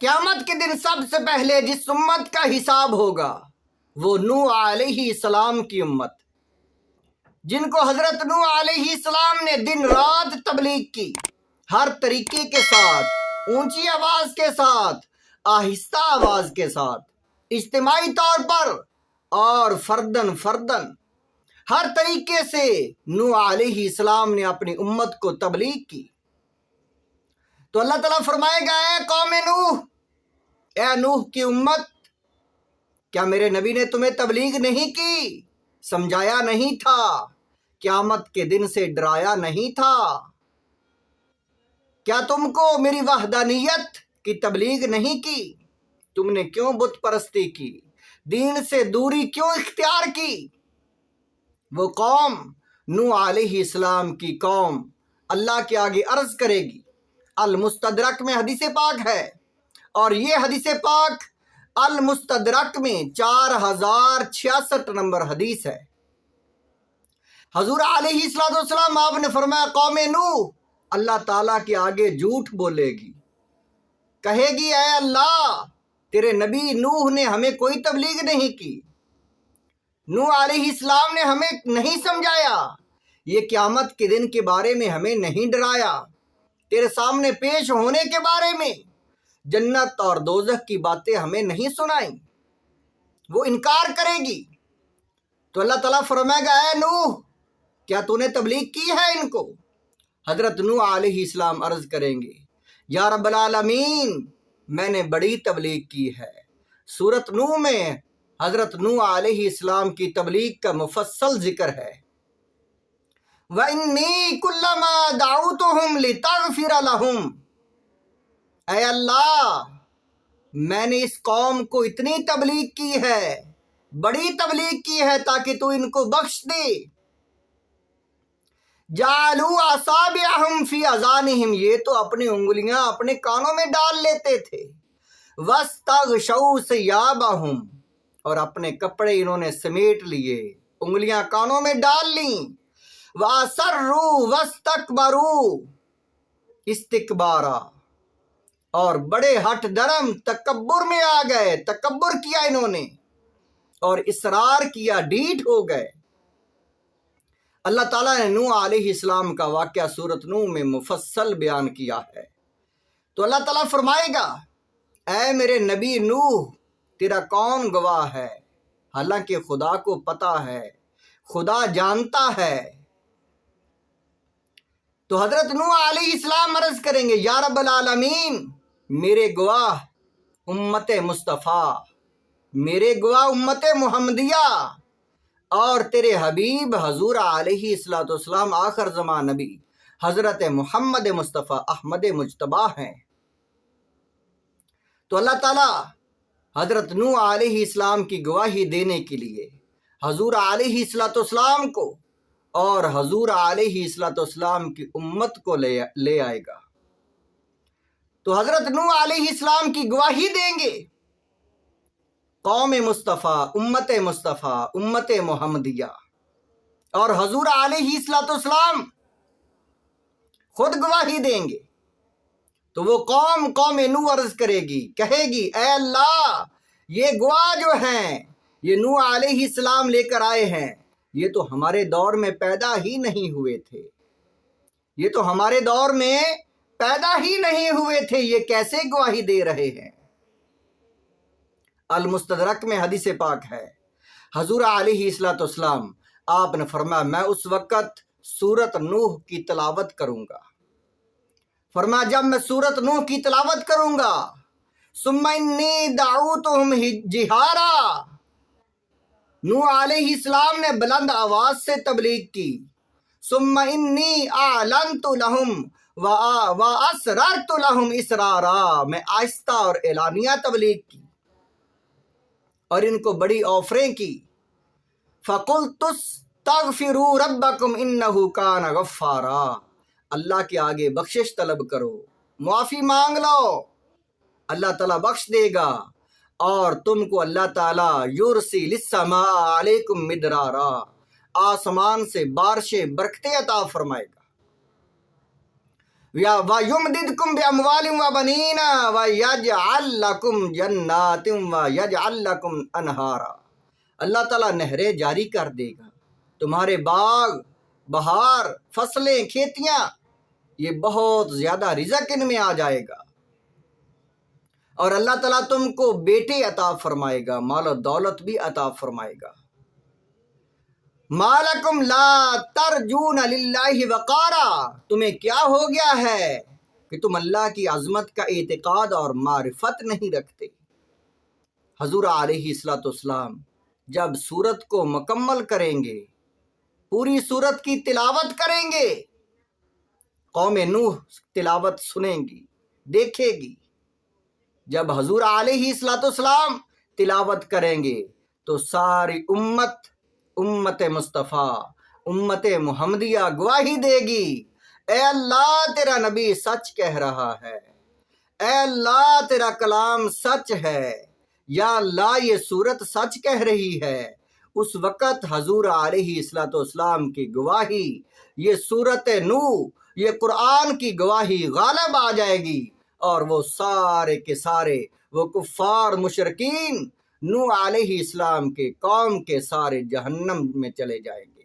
قیامت کے دن سب سے پہلے جس امت کا حساب ہوگا وہ نوح علیہ السلام کی امت، جن کو حضرت نوح علیہ السلام نے دن رات تبلیغ کی، ہر طریقے کے ساتھ، اونچی آواز کے ساتھ، آہستہ آواز کے ساتھ، اجتماعی طور پر اور فردن فردن، ہر طریقے سے نوح علیہ السلام نے اپنی امت کو تبلیغ کی۔ تو اللہ تعالیٰ فرمائے گا، اے قوم نوح، اے نوح کی امت، کیا میرے نبی نے تمہیں تبلیغ نہیں کی، سمجھایا نہیں تھا، قیامت کے دن سے ڈرایا نہیں تھا؟ کیا تم کو میری وحدانیت کی تبلیغ نہیں کی؟ تم نے کیوں بت پرستی کی، دین سے دوری کیوں اختیار کی؟ وہ قوم، نوح علیہ السلام کی قوم، اللہ کے آگے عرض کرے گی۔ المستدرک میں حدیث پاک ہے، اور یہ حدیث پاک المستدرک میں 4066 نمبر حدیث ہے۔ حضور علیہ السلام آپ نے فرمایا، قوم نوح اللہ تعالیٰ کے آگے جھوٹ بولے گی، کہے گی، اے اللہ، تیرے نبی نوح نے ہمیں کوئی تبلیغ نہیں کی، نوح علیہ السلام نے ہمیں نہیں سمجھایا، یہ قیامت کے دن کے بارے میں ہمیں نہیں ڈرایا، تیرے سامنے پیش ہونے کے بارے میں، جنت اور دوزخ کی باتیں ہمیں نہیں سنائیں۔ وہ انکار کرے گی۔ تو اللہ تعالیٰ فرمائے گا، اے نوح، کیا تو نے تبلیغ کی ہے ان کو؟ حضرت نوح علیہ السلام عرض کریں گے، یا رب العالمین، میں نے بڑی تبلیغ کی ہے۔ سورۃ نوح میں حضرت نوح علیہ السلام کی تبلیغ کا مفصل ذکر ہے۔ وَإِنِّي كُلَّمَا دَعَوْتُهُمْ لِتَغْفِرَ لَهُمْ، اے اللہ، میں نے اس قوم کو اتنی تبلیغ کی ہے، بڑی تبلیغ کی ہے تاکہ تو ان کو بخش دے۔ جَعَلُوا أَصَابِعَهُمْ فِي آذَانِهِمْ، یہ تو اپنی انگلیاں اپنے کانوں میں ڈال لیتے تھے۔ وَاسْتَغْشَوْا ثِيَابَهُمْ، اور اپنے کپڑے انہوں نے سمیٹ لیے، انگلیاں کانوں میں ڈال لیں۔ وَأَصَرُّوا وَاسْتَكْبَرُوا اسْتِكْبَارًا، اور بڑے ہٹ درم تکبر میں آ گئے، تکبر کیا انہوں نے اور اصرار کیا، ڈھیٹ ہو گئے۔ اللہ تعالیٰ نے نوح علیہ السلام کا واقعہ سورۃ نوح میں مفصل بیان کیا ہے۔ تو اللہ تعالیٰ فرمائے گا، اے میرے نبی نوح، تیرا کون گواہ ہے؟ حالانکہ خدا کو پتہ ہے، خدا جانتا ہے۔ تو حضرت نوح علیہ السلام عرض کریں گے، یا رب العالمین، میرے گواہ امت مصطفیٰ، میرے گواہ امت محمدیہ، اور تیرے حبیب حضور علیہ السلام آخر زمان نبی حضرت محمد مصطفیٰ احمد مجتبیٰ ہیں۔ تو اللہ تعالیٰ حضرت نوح علیہ السلام کی گواہی دینے کے لیے حضور علیہ السلام کو اور حضور علیہ السلام کی امت کو لے آئے گا۔ تو حضرت نوح علیہ السلام کی گواہی دیں گے قوم مصطفیٰ، امت محمدیہ، اور حضور علیہ السلام خود گواہی دیں گے۔ تو وہ قوم نوح عرض کرے گی، کہے گی، اے اللہ، یہ گواہ جو ہیں، یہ نوح علیہ السلام لے کر آئے ہیں، یہ تو ہمارے دور میں پیدا ہی نہیں ہوئے تھے، یہ تو ہمارے دور میں پیدا ہی نہیں ہوئے تھے، یہ کیسے گواہی دے رہے ہیں؟ المستدرک میں حدیث پاک ہے، حضور علیہ السلام آپ نے فرمایا، میں اس وقت سورۃ نوح کی تلاوت کروں گا۔ فرمایا، جب میں سورۃ نوح کی تلاوت کروں گا، ثم انی دعوتہم جہارا، نوح علیہ السلام نے بلند آواز سے تبلیغ کی، ثم انی اعلنت لہم واسررت لہم اسرارا، میں آہستہ اور اعلانیہ تبلیغ کی اور ان کو بڑی آفریں کی۔ فَقُلْتُ اسْتَغْفِرُوا رَبَّكُمْ إِنَّهُ كَانَ غَفَّارًا، اللہ کے آگے بخشش طلب کرو، معافی مانگ لو، اللہ تعالیٰ بخش دے گا، اور تم کو اللہ تعالیٰ یُرْسِلِ السَّمَاءَ عَلَيْكُمْ مِدْرَارًا، آسمان سے بارشیں برکتیں عطا فرمائے گا۔ وَيُمْدِدْكُمْ بِأَمْوَالٍ وَبَنِينَ وَيَجْعَلْ لَكُمْ جَنَّاتٍ وَيَجْعَلْ لَكُمْ أَنْهَارًا۔ اللہ تعالیٰ نہریں جاری کر دے گا، تمہارے باغ بہار، فصلیں، کھیتیاں، یہ بہت زیادہ رزق ان میں آ جائے گا، اور اللہ تعالیٰ تم کو بیٹے عطا فرمائے گا، مال و دولت بھی عطا فرمائے گا۔ مالکم لا ترجون للہ وقارا، تمہیں کیا ہو گیا ہے کہ تم اللہ کی عظمت کا اعتقاد اور معرفت نہیں رکھتے۔ حضور علیہ السلام جب سورت کو مکمل کریں گے، پوری سورت کی تلاوت کریں گے، قوم نوح تلاوت سنیں گی، دیکھے گی۔ جب حضور علیہ السلام تلاوت کریں گے تو ساری امت مصطفیٰ، امت محمدیہ گواہی دے گی، اے اللہ تیرا نبی سچ کہہ رہا ہے، اے اللہ تیرا کلام سچ ہے، یا اللہ یہ سورت سچ کہہ رہی ہے۔ اس وقت حضور علیہ السلام کی گواہی، یہ سورت نوح، یہ قرآن کی گواہی غالب آ جائے گی، اور وہ سارے کے سارے وہ کفار مشرکین نوح علیہ السلام کے قوم کے سارے جہنم میں چلے جائیں گے۔